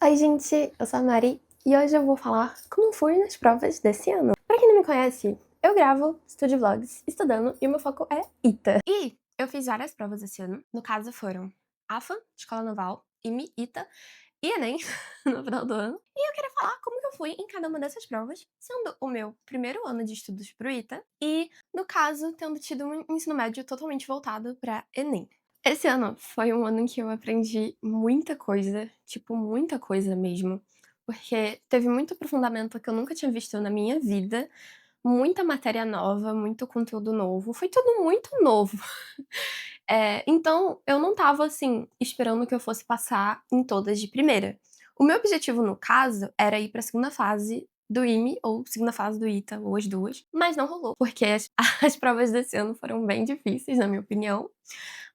Oi, gente, eu sou a Mari e hoje eu vou falar como foi nas provas desse ano. Pra quem não me conhece, eu gravo Studio Vlogs estudando e o meu foco é ITA. E eu fiz várias provas esse ano, no caso foram AFA, Escola Naval, IME, ITA e ENEM no final do ano. E eu queria falar como que eu fui em cada uma dessas provas, sendo o meu primeiro ano de estudos pro ITA e, no caso, tendo tido um ensino médio totalmente voltado pra ENEM. Esse ano foi um ano em que eu aprendi muita coisa, tipo, muita coisa mesmo, porque teve muito aprofundamento que eu nunca tinha visto na minha vida, muita matéria nova, muito conteúdo novo, foi tudo muito novo. Então eu não estava, assim, esperando que eu fosse passar em todas de primeira. O meu objetivo, no caso, era ir pra segunda fase do IME ou segunda fase do ITA, ou as duas, mas não rolou, porque as provas desse ano foram bem difíceis, na minha opinião.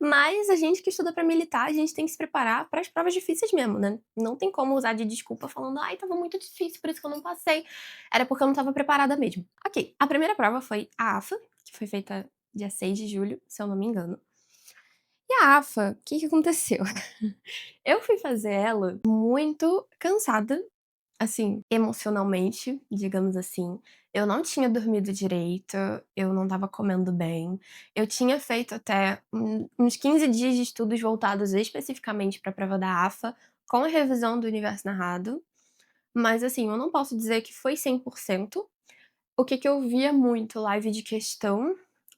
Mas a gente que estuda pra militar, a gente tem que se preparar para as provas difíceis mesmo, né. Não tem como usar de desculpa falando: "Ai, estava muito difícil, por isso que eu não passei". Era porque eu não estava preparada mesmo. Ok, a primeira prova foi a AFA, que foi feita dia 6 de julho, se eu não me engano. E a AFA, o que que aconteceu? Eu fui fazer ela muito cansada, assim, emocionalmente, digamos assim. Eu não tinha dormido direito, eu não estava comendo bem. Eu tinha feito até uns 15 dias de estudos voltados especificamente para a prova da AFA, com a revisão do Universo Narrado, mas assim, eu não posso dizer que foi 100%. O que que eu via muito live de questão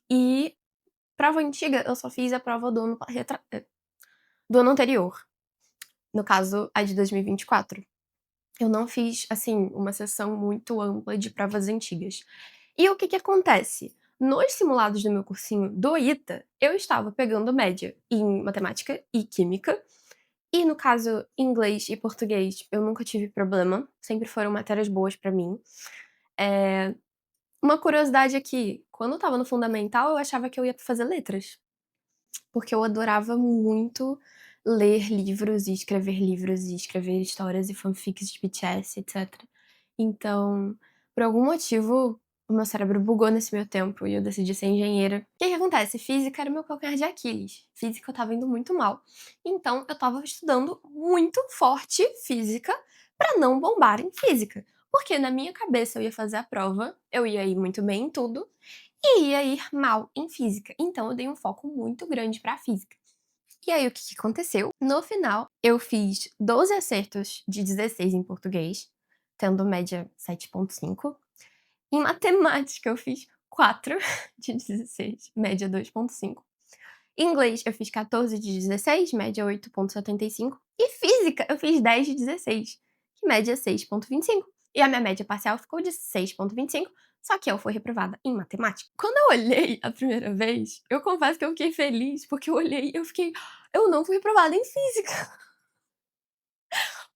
e prova antiga, eu só fiz a prova do ano anterior, no caso, a de 2024. Eu não fiz, assim, uma sessão muito ampla de provas antigas. E o que que acontece? Nos simulados do meu cursinho do ITA, eu estava pegando média em matemática e química, e no caso inglês e português eu nunca tive problema, sempre foram matérias boas pra mim. Eh, uma curiosidade aqui, quando eu estava no fundamental eu achava que eu ia fazer letras, porque eu adorava muito ler livros e escrever histórias e fanfics de BTS, etc. Então, por algum motivo, o meu cérebro bugou nesse meio tempo e eu decidi ser engenheira. O que que acontece? Física era o meu calcanhar de Aquiles. Física eu estava indo muito mal. Então, eu estava estudando muito forte física pra não bombar em física. Porque na minha cabeça eu ia fazer a prova, eu ia ir muito bem em tudo e ia ir mal em física. Então, eu dei um foco muito grande pra física. E aí, o que que aconteceu? No final, eu fiz 12 acertos de 16 em português, tendo média 7,5. Em matemática, eu fiz 4 de 16, média 2,5. Em inglês, eu fiz 14 de 16, média 8,75. E física, eu fiz 10 de 16, que média 6,25. E a minha média parcial ficou de 6,25, só que eu fui reprovada em matemática. Quando eu olhei a primeira vez, eu confesso que eu fiquei feliz, porque eu olhei e eu fiquei: "Eu não fui reprovada em física".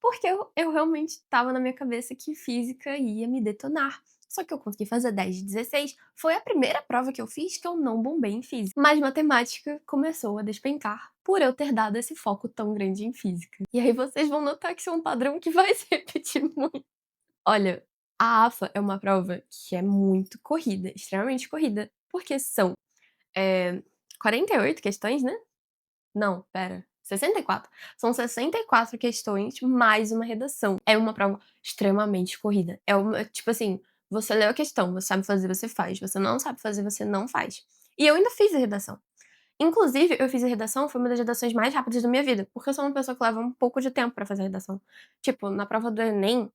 Porque eu realmente estava na minha cabeça que física ia me detonar. Só que eu consegui fazer 10 de 16, foi a primeira prova que eu fiz que eu não bombei em física. Mas matemática começou a despencar, por eu ter dado esse foco tão grande em física. E aí vocês vão notar que isso é um padrão que vai se repetir muito. Olha, a AFA é uma prova que é muito corrida, extremamente corrida, porque são, eh, 48 questões, né? Não, espera, 64. São 64 questões mais uma redação. É uma prova extremamente corrida. É uma tipo assim, você leu a questão, você sabe fazer, você faz. Você não sabe fazer, você não faz. E eu ainda fiz a redação. Inclusive, eu fiz a redação, foi uma das redações mais rápidas da minha vida, porque eu sou uma pessoa que leva um pouco de tempo pra fazer a redação. Tipo, na prova do Enem,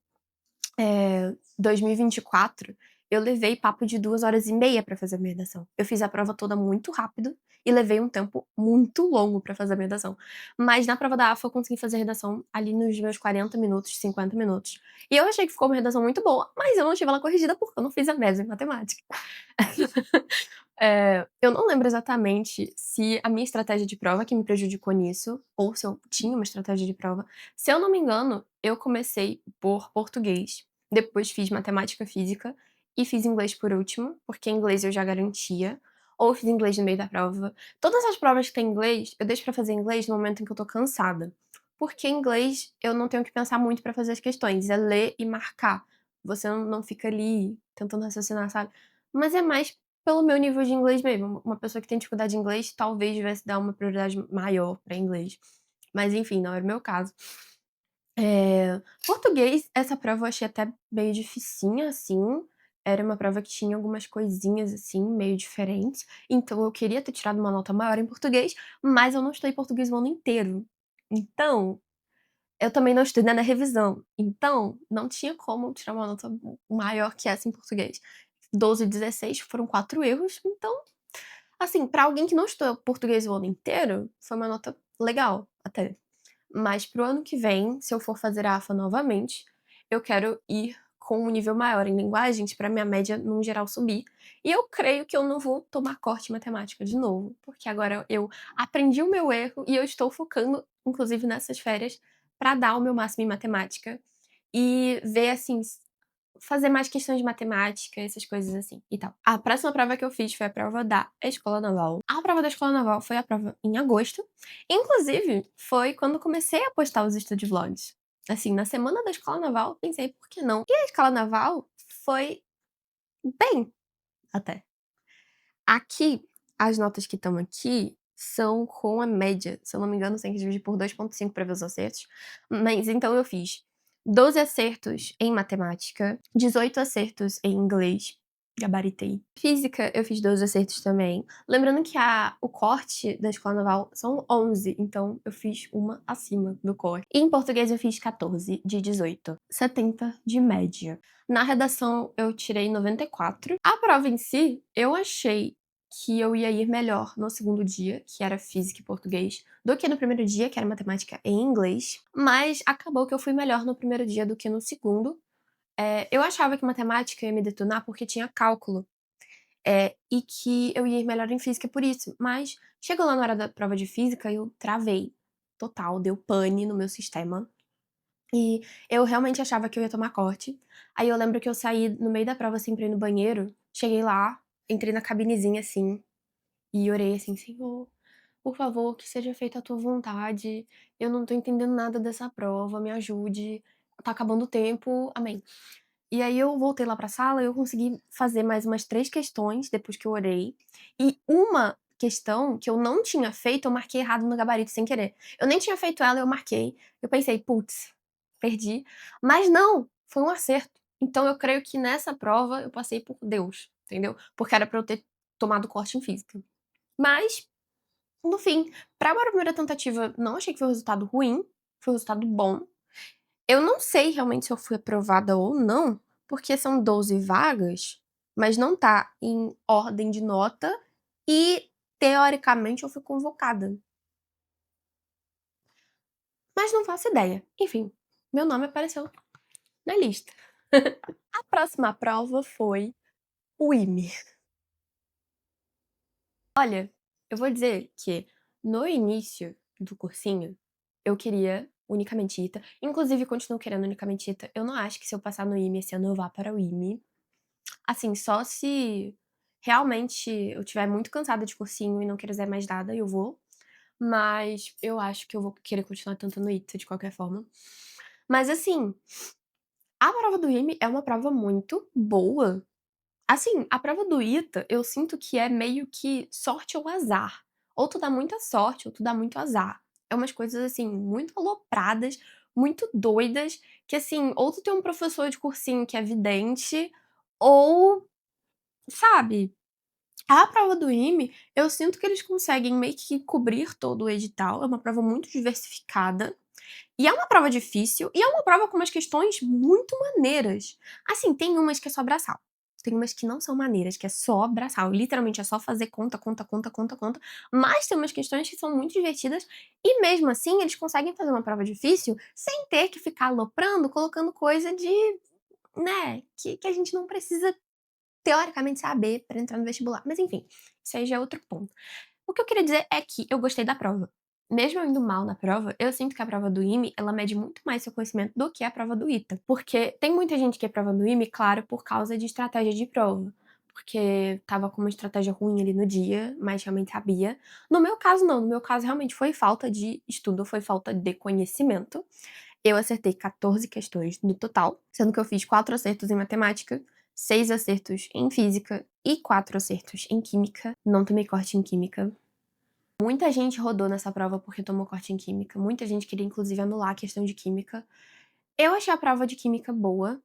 2024, eu levei papo de 2 horas e meia pra fazer a minha redação. Eu fiz a prova toda muito rápido e levei um tempo muito longo pra fazer a minha redação. Mas na prova da AFA eu consegui fazer a redação ali nos meus 40 minutos, 50 minutos. E eu achei que ficou uma redação muito boa, mas eu não tive ela corrigida porque eu não fiz a MESA em matemática. Eu não lembro exatamente se a minha estratégia de prova que me prejudicou nisso, ou se eu tinha uma estratégia de prova. Se eu não me engano, eu comecei por português, depois fiz matemática, física e fiz inglês por último, porque inglês eu já garantia, ou fiz inglês no meio da prova. Todas as provas que tem inglês, eu deixo pra fazer inglês no momento em que eu tô cansada, porque inglês eu não tenho que pensar muito pra fazer as questões, é ler e marcar. Você não fica ali tentando raciocinar, sabe. Mas é mais pelo meu nível de inglês mesmo, uma pessoa que tem dificuldade de inglês talvez devesse dar uma prioridade maior pra inglês. Mas enfim, não era o meu caso. Português, essa prova eu achei até meio dificinha, assim, era uma prova que tinha algumas coisinhas, assim, meio diferentes, então eu queria ter tirado uma nota maior em português, mas eu não estudei português o ano inteiro. Então, eu também não estudei na revisão, então não tinha como eu tirar uma nota maior que essa em português. 12 e 16 foram 4 erros, então, assim, pra alguém que não estudou português o ano inteiro, foi uma nota legal até. Mas pro ano que vem, se eu for fazer a AFA novamente, eu quero ir com um nível maior em linguagens pra minha média, num geral, subir. E eu creio que eu não vou tomar corte em matemática de novo, porque agora eu aprendi o meu erro e eu estou focando, inclusive nessas férias, pra dar o meu máximo em matemática e ver, assim, fazer mais questões de matemática, essas coisas assim e tal. A próxima prova que eu fiz foi a prova da Escola Naval. A prova da Escola Naval foi a prova em agosto. Inclusive, foi quando comecei a postar os estúdio vlogs. Assim, na semana da Escola Naval, pensei, por que não? E a Escola Naval foi bem, até. Aqui, as notas que estão aqui são com a média. Se eu não me engano, você tem que dividir por 2,5 para ver os acertos. Mas então eu fiz 12 acertos em matemática, 18 acertos em inglês, gabaritei. Física, eu fiz 12 acertos também. Lembrando que o corte da Escola Naval são 11, então eu fiz uma acima do corte. E em português eu fiz 14 de 18, 70 de média. Na redação eu tirei 94. A prova em si, eu achei que eu ia ir melhor no segundo dia, que era física e português, do que no primeiro dia, que era matemática e inglês. Mas acabou que eu fui melhor no primeiro dia do que no segundo. Eu achava que matemática ia me detonar porque tinha cálculo. E que eu ia ir melhor em física por isso. Mas chegou lá na hora da prova de física, eu travei. Total, deu pane no meu sistema. E eu realmente achava que eu ia tomar corte. Aí eu lembro que eu saí no meio da prova, assim, pra ir no banheiro. Cheguei lá, entrei na cabinezinha, assim, e orei assim: "Senhor, por favor, que seja feita a tua vontade. Eu não tô entendendo nada dessa prova, me ajude. Tá acabando o tempo. Amém". E aí eu voltei lá pra sala, eu consegui fazer mais umas 3 questões depois que eu orei. E uma questão que eu não tinha feito, eu marquei errado no gabarito sem querer. Eu nem tinha feito ela, eu marquei. Eu pensei: "Putz, perdi". Mas não, foi um acerto. Então eu creio que nessa prova eu passei por Deus, entendeu? Porque era pra eu ter tomado corte em física. Mas, no fim, pra uma primeira tentativa, não achei que foi um resultado ruim, foi um resultado bom. Eu não sei realmente se eu fui aprovada ou não, porque são 12 vagas, mas não tá em ordem de nota e, teoricamente, eu fui convocada. Mas não faço ideia. Enfim, meu nome apareceu na lista. A próxima prova foi o IME. Olha, eu vou dizer que no início do cursinho, eu queria unicamente ITA. Inclusive, continuo querendo unicamente ITA. Eu não acho que se eu passar no IME esse ano eu vá para o IME. Assim, só se realmente eu estiver muito cansada de cursinho e não quiser mais nada, eu vou. Mas eu acho que eu vou querer continuar tentando ITA de qualquer forma. Mas assim, a prova do IME é uma prova muito boa. Assim, a prova do ITA, eu sinto que é meio que sorte ou azar. Ou tu dá muita sorte, ou tu dá muito azar. É umas coisas, assim, muito alopradas, muito doidas, que assim, ou tu tem um professor de cursinho que é vidente, ou, sabe? A prova do IME, eu sinto que eles conseguem meio que cobrir todo o edital. É uma prova muito diversificada. E é uma prova difícil, e é uma prova com umas questões muito maneiras. Assim, tem umas que é só braçal. Tem umas que não são maneiras, que é só braçal. Literalmente é só fazer conta, conta, conta, conta, conta. Mas tem umas questões que são muito divertidas, e mesmo assim eles conseguem fazer uma prova difícil sem ter que ficar aloprando, colocando coisa de, né, que a gente não precisa teoricamente saber pra entrar no vestibular. Mas enfim, isso aí já é outro ponto. O que eu queria dizer é que eu gostei da prova. Mesmo eu indo mal na prova, eu sinto que a prova do IME, ela mede muito mais seu conhecimento do que a prova do ITA. Porque tem muita gente que é prova do IME, claro, por causa de estratégia de prova. Porque estava com uma estratégia ruim ali no dia, mas realmente sabia. No meu caso, não. No meu caso, realmente foi falta de estudo, foi falta de conhecimento. Eu acertei 14 questões no total, sendo que eu fiz 4 acertos em matemática, 6 acertos em física e 4 acertos em química. Não tomei corte em química. Muita gente rodou nessa prova porque tomou corte em química, muita gente queria inclusive anular a questão de química. Eu achei a prova de química boa,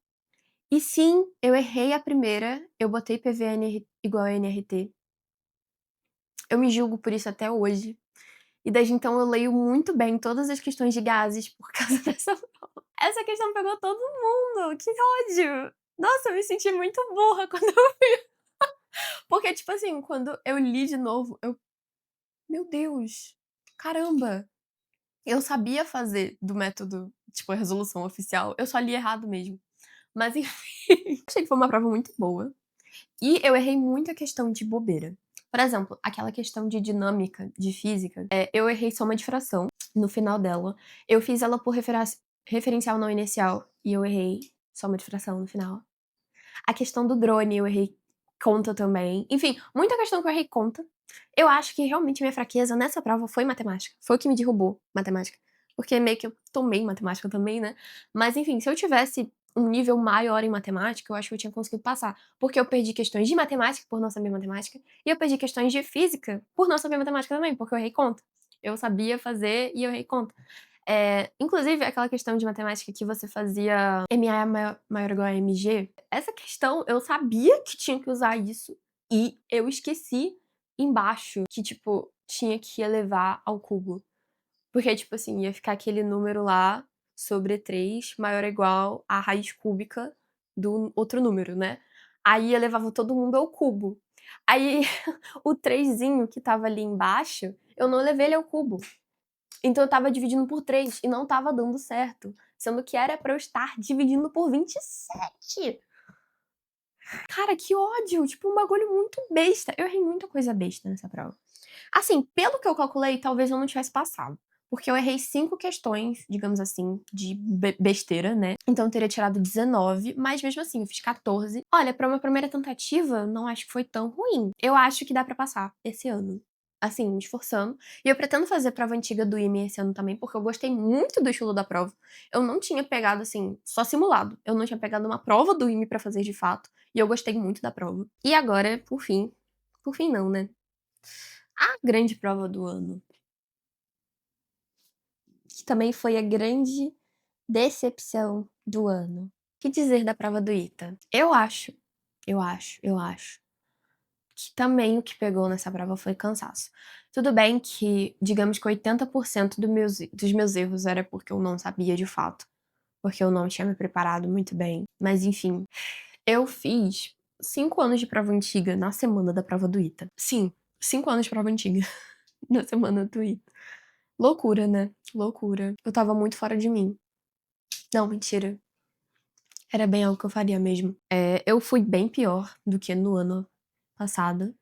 e sim, eu errei a primeira, eu botei PVN igual a NRT. Eu me julgo por isso até hoje. E desde então eu leio muito bem todas as questões de gases por causa dessa prova. Essa questão pegou todo mundo, que ódio! Nossa, eu me senti muito burra quando eu vi. Porque, tipo assim, quando eu li de novo, meu Deus, caramba! Eu sabia fazer do método, tipo, a resolução oficial, eu só li errado mesmo. Mas enfim, achei que foi uma prova muito boa. E eu errei muita questão de bobeira. Por exemplo, aquela questão de dinâmica, de física, eu errei soma de fração no final dela. Eu fiz ela por referencial não inicial e eu errei soma de fração no final. A questão do drone eu errei conta também. Enfim, muita questão que eu errei conta. Eu acho que realmente minha fraqueza nessa prova foi matemática. Foi o que me derrubou, matemática. Porque meio que eu tomei matemática também, né? Mas enfim, se eu tivesse um nível maior em matemática, eu acho que eu tinha conseguido passar. Porque eu perdi questões de matemática por não saber matemática. E eu perdi questões de física por não saber matemática também, porque eu errei conta. Eu sabia fazer e eu errei conta. Inclusive, aquela questão de matemática que você fazia MA maior ou igual a MG, essa questão eu sabia que tinha que usar isso e eu esqueci embaixo que, tipo, tinha que elevar ao cubo. Porque, tipo assim, ia ficar aquele número lá sobre 3 maior ou igual à raiz cúbica do outro número, né? Aí elevava todo mundo ao cubo. Aí o 3zinho que tava ali embaixo, eu não levei ele ao cubo. Então eu tava dividindo por 3 e não tava dando certo, sendo que era pra eu estar dividindo por 27. Cara, que ódio! Tipo, um bagulho muito besta. Eu errei muita coisa besta nessa prova. Assim, pelo que eu calculei, talvez eu não tivesse passado. Porque eu errei 5 questões, digamos assim, de besteira, né? Então eu teria tirado 19, mas mesmo assim, eu fiz 14. Olha, pra uma primeira tentativa, não acho que foi tão ruim. Eu acho que dá pra passar esse ano. Assim, me esforçando. E eu pretendo fazer prova antiga do IME esse ano também, porque eu gostei muito do estilo da prova. Eu não tinha pegado, assim, só simulado. Eu não tinha pegado uma prova do IME pra fazer de fato. E eu gostei muito da prova. E agora, por fim não, né? A grande prova do ano, que também foi a grande decepção do ano. O que dizer da prova do ITA? Eu acho que também o que pegou nessa prova foi cansaço. Tudo bem que, digamos que 80% dos meus erros era porque eu não sabia de fato, porque eu não tinha me preparado muito bem. Mas enfim, eu fiz 5 anos de prova antiga na semana da prova do ITA. Sim, 5 anos de prova antiga na semana do ITA. Loucura, né? Loucura. Eu tava muito fora de mim. Não, mentira. Era bem algo que eu faria mesmo. Eu fui bem pior do que no ano passado,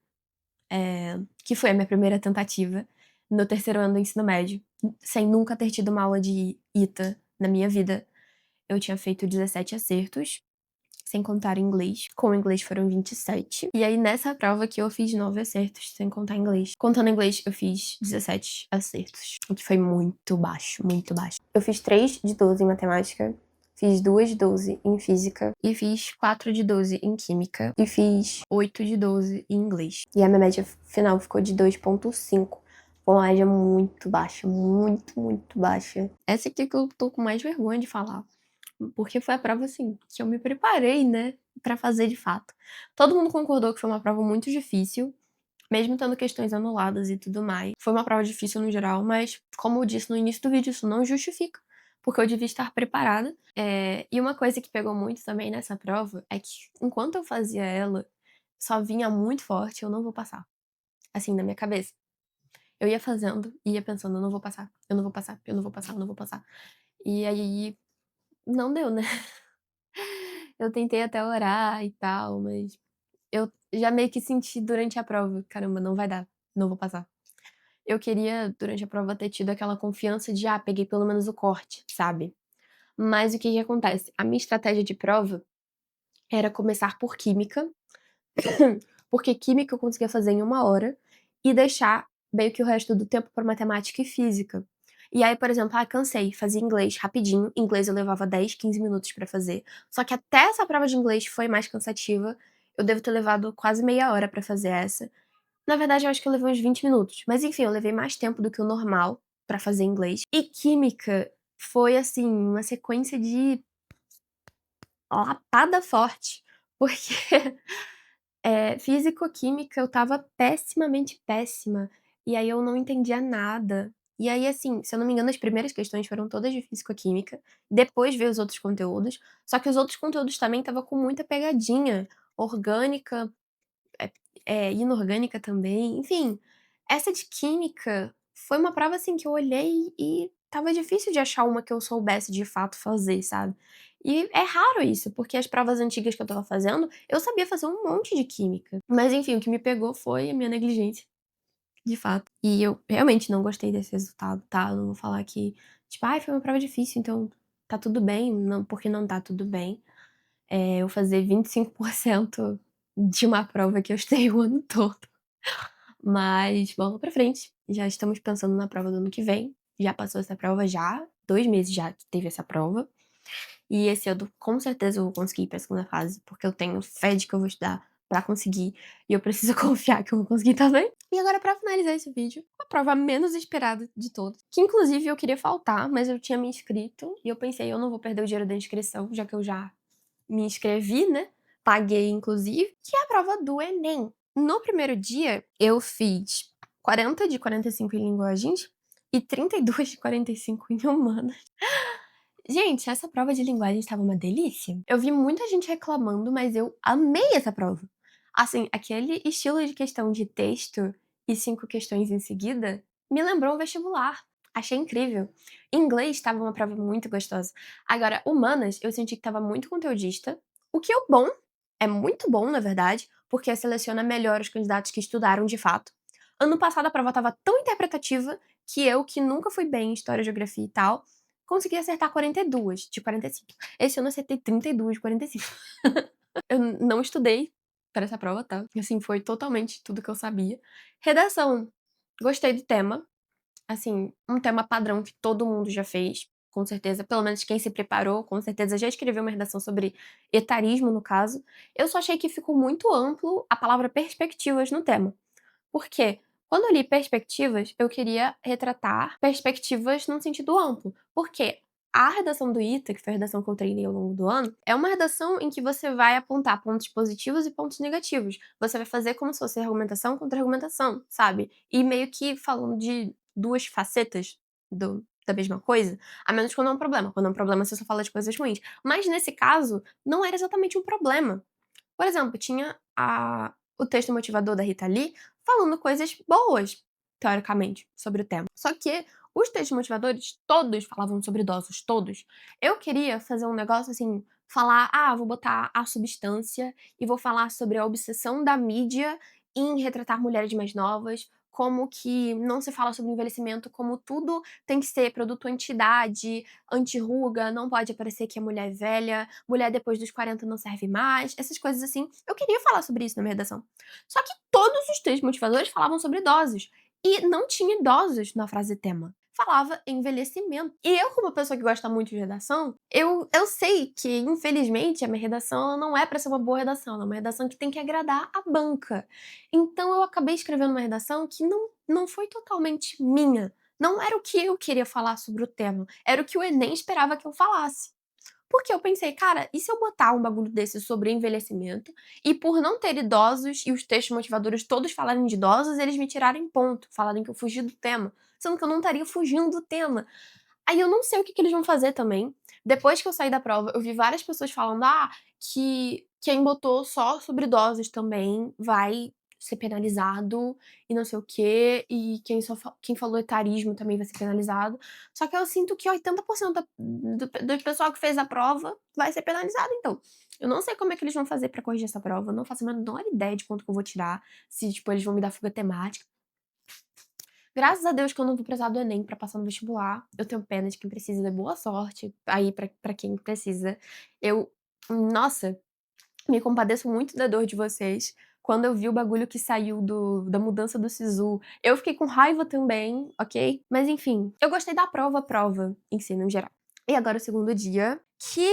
que foi a minha primeira tentativa no terceiro ano do ensino médio, sem nunca ter tido uma aula de ITA na minha vida. Eu tinha feito 17 acertos, sem contar inglês. Com inglês foram 27. E aí, nessa prova aqui, eu fiz 9 acertos, sem contar inglês. Contando inglês, eu fiz 17 acertos, o que foi muito baixo, muito baixo. Eu fiz 3 de 12 em matemática, fiz 2 de 12 em física, e fiz 4 de 12 em química, e fiz 8 de 12 em inglês. E a minha média final ficou de 2,5. Foi uma média muito baixa, muito, muito baixa. Essa aqui que eu tô com mais vergonha de falar. Porque foi a prova, assim, que eu me preparei, né, pra fazer de fato. Todo mundo concordou que foi uma prova muito difícil, mesmo tendo questões anuladas e tudo mais. Foi uma prova difícil no geral, mas, como eu disse no início do vídeo, isso não justifica, porque eu devia estar preparada. E uma coisa que pegou muito também nessa prova é que, enquanto eu fazia ela, só vinha muito forte, eu não vou passar. Assim, na minha cabeça. Eu ia fazendo e ia pensando, eu não vou passar, eu não vou passar, eu não vou passar, eu não vou passar. E aí, não deu, né? Eu tentei até orar e tal, mas eu já meio que senti durante a prova, caramba, não vai dar, não vou passar. Eu queria, durante a prova, ter tido aquela confiança de, peguei pelo menos o corte, sabe? Mas o que que acontece? A minha estratégia de prova era começar por química, porque química eu conseguia fazer em 1 hora e deixar meio que o resto do tempo para matemática e física. E aí, por exemplo, cansei, fazia inglês rapidinho, inglês eu levava 10, 15 minutos pra fazer. Só que até essa prova de inglês foi mais cansativa, eu devo ter levado quase meia hora pra fazer essa. Na verdade, eu acho que eu levei uns 20 minutos, mas enfim, eu levei mais tempo do que o normal pra fazer inglês. E química foi, assim, uma sequência de lapada forte, porque, físico-química eu estava pessimamente péssima, e aí eu não entendia nada. E aí, assim, se eu não me engano, as primeiras questões foram todas de físico-química, depois veio os outros conteúdos, só que os outros conteúdos também estava com muita pegadinha, orgânica, é inorgânica também, enfim. Essa de química foi uma prova, assim, que eu olhei e estava difícil de achar uma que eu soubesse de fato fazer, sabe. E é raro isso, porque as provas antigas que eu estava fazendo, eu sabia fazer um monte de química. Mas enfim, o que me pegou foi a minha negligência, de fato. E eu realmente não gostei desse resultado, tá. Eu não vou falar que, tipo: "Ai, foi uma prova difícil, então tá tudo bem", não, porque não tá tudo bem. Eu fazer 25% de uma prova que eu estudei o ano todo. Mas bola pra frente, já estamos pensando na prova do ano que vem, já passou essa prova já, 2 meses já que teve essa prova, e esse ano com certeza eu vou conseguir ir pra segunda fase, porque eu tenho fé de que eu vou estudar pra conseguir, e eu preciso confiar que eu vou conseguir também. E agora pra finalizar esse vídeo, a prova menos esperada de todas, que inclusive eu queria faltar, mas eu tinha me inscrito, e eu pensei: "Eu não vou perder o dinheiro da inscrição, já que eu já me inscrevi, né, paguei inclusive", que é a prova do Enem. No primeiro dia, eu fiz 40 de 45 em linguagens e 32 de 45 em humanas. Gente, essa prova de linguagem estava uma delícia. Eu vi muita gente reclamando, mas eu amei essa prova. Assim, aquele estilo de questão de texto e 5 questões em seguida me lembrou um vestibular. Achei incrível. Inglês estava uma prova muito gostosa. Agora, humanas, eu senti que estava muito conteudista, o que é bom, é muito bom, na verdade, porque seleciona melhor os candidatos que estudaram de fato. Ano passado a prova estava tão interpretativa que eu, que nunca fui bem em história, geografia e tal, consegui acertar 42 de 45. Esse ano eu acertei 32 de 45. Eu não estudei para essa prova, tá? Assim, foi totalmente tudo que eu sabia. Redação, gostei do tema. Assim, um tema padrão que todo mundo já fez, com certeza. Pelo menos quem se preparou, com certeza já escreveu uma redação sobre etarismo, no caso. Eu só achei que ficou muito amplo a palavra perspectivas no tema. Por quê? Quando eu li perspectivas, eu queria retratar perspectivas num sentido amplo. Por quê? A redação do ITA, que foi a redação que eu treinei ao longo do ano, é uma redação em que você vai apontar pontos positivos e pontos negativos. Você vai fazer como se fosse argumentação contra argumentação, sabe? E meio que falando de duas facetas da mesma coisa, a menos quando é um problema. Quando é um problema, você só fala de coisas ruins. Mas nesse caso, não era exatamente um problema. Por exemplo, tinha o texto motivador da Rita Lee falando coisas boas, teoricamente, sobre o tema. Só que os textos motivadores, todos falavam sobre idosos, todos. Eu queria fazer um negócio assim, falar, vou botar a substância e vou falar sobre a obsessão da mídia em retratar mulheres mais novas, como que não se fala sobre envelhecimento, como tudo tem que ser produto anti-idade, anti-ruga, não pode aparecer que é mulher velha, mulher depois dos 40 não serve mais, essas coisas assim. Eu queria falar sobre isso na minha redação. Só que todos os textos motivadores falavam sobre idosos. E não tinha idosos na frase tema. Falava envelhecimento. E eu, como pessoa que gosta muito de redação, eu sei que, infelizmente, a minha redação ela não é pra ser uma boa redação. Ela é uma redação que tem que agradar a banca. Então eu acabei escrevendo uma redação que não foi totalmente minha. Não era o que eu queria falar sobre o tema. Era o que o Enem esperava que eu falasse. Porque eu pensei, cara, e se eu botar um bagulho desse sobre envelhecimento, e por não ter idosos e os textos motivadores todos falarem de idosos, eles me tirarem ponto, falarem que eu fugi do tema, sendo que eu não estaria fugindo do tema. Aí eu não sei o que eles vão fazer também. Depois que eu saí da prova, eu vi várias pessoas falando, que quem botou só sobre idosos também vai ser penalizado e não sei o quê, e quem falou etarismo também vai ser penalizado. Só que eu sinto que 80% do pessoal que fez a prova vai ser penalizado, então. Eu não sei como é que eles vão fazer pra corrigir essa prova, eu não faço a menor ideia de quanto que eu vou tirar, se, tipo, eles vão me dar fuga temática. Graças a Deus que eu não vou precisar do Enem pra passar no vestibular. Eu tenho pena de quem precisa, dê boa sorte aí pra quem precisa. Eu, nossa, me compadeço muito da dor de vocês. Quando eu vi o bagulho que saiu da mudança do SISU, eu fiquei com raiva também, ok? Mas enfim, eu gostei da prova em si, no geral. E agora o segundo dia, que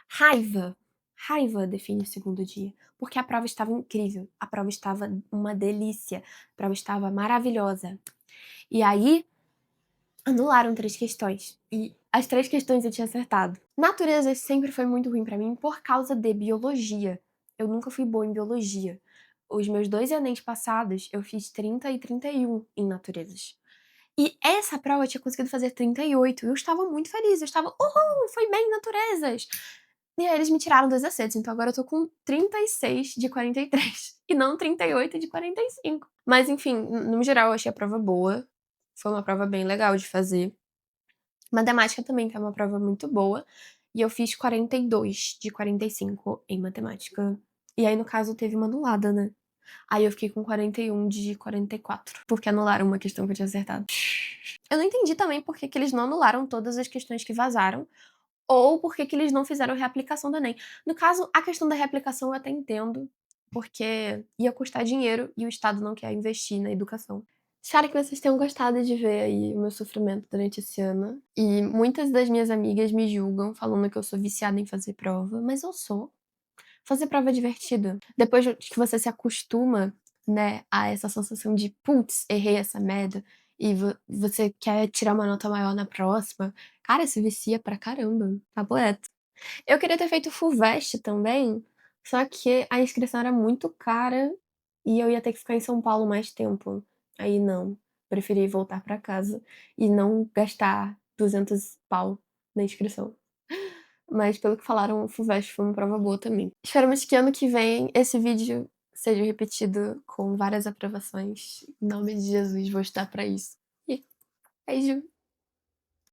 raiva. raiva define o segundo dia, porque a prova estava incrível, a prova estava uma delícia, a prova estava maravilhosa. E aí, anularam 3 questões, e as 3 questões eu tinha acertado. Natureza sempre foi muito ruim pra mim por causa de biologia. Eu nunca fui boa em biologia. Os meus 2 Enems passados, eu fiz 30 e 31 em naturezas. E essa prova eu tinha conseguido fazer 38, e eu estava muito feliz, eu estava: "Uhul, fui bem em naturezas". E aí eles me tiraram 2 acertos, então agora eu tô com 36 de 43, e não 38 de 45. Mas enfim, no geral eu achei a prova boa, foi uma prova bem legal de fazer. Matemática também, que é uma prova muito boa, e eu fiz 42 de 45 em matemática. E aí, no caso, teve uma anulada, né. Aí eu fiquei com 41 de 44, porque anularam uma questão que eu tinha acertado. Eu não entendi também por que que eles não anularam todas as questões que vazaram, ou por que que eles não fizeram reaplicação do Enem. No caso, a questão da reaplicação eu até entendo, porque ia custar dinheiro e o Estado não quer investir na educação. Espero que vocês tenham gostado de ver aí o meu sofrimento durante esse ano. E muitas das minhas amigas me julgam, falando que eu sou viciada em fazer prova, mas eu sou. Fazer prova é divertido. Depois que você se acostuma, né, a essa sensação de putz, errei essa merda, e você quer tirar uma nota maior na próxima, cara, se vicia pra caramba. Papo reto. Eu queria ter feito FUVEST também, só que a inscrição era muito cara e eu ia ter que ficar em São Paulo mais tempo. Aí não, preferi voltar pra casa e não gastar 200 pau na inscrição. Mas pelo que falaram, o FUVEST foi uma prova boa também. Esperamos que ano que vem esse vídeo seja repetido com várias aprovações. Em nome de Jesus, vou estar pra isso. E beijo!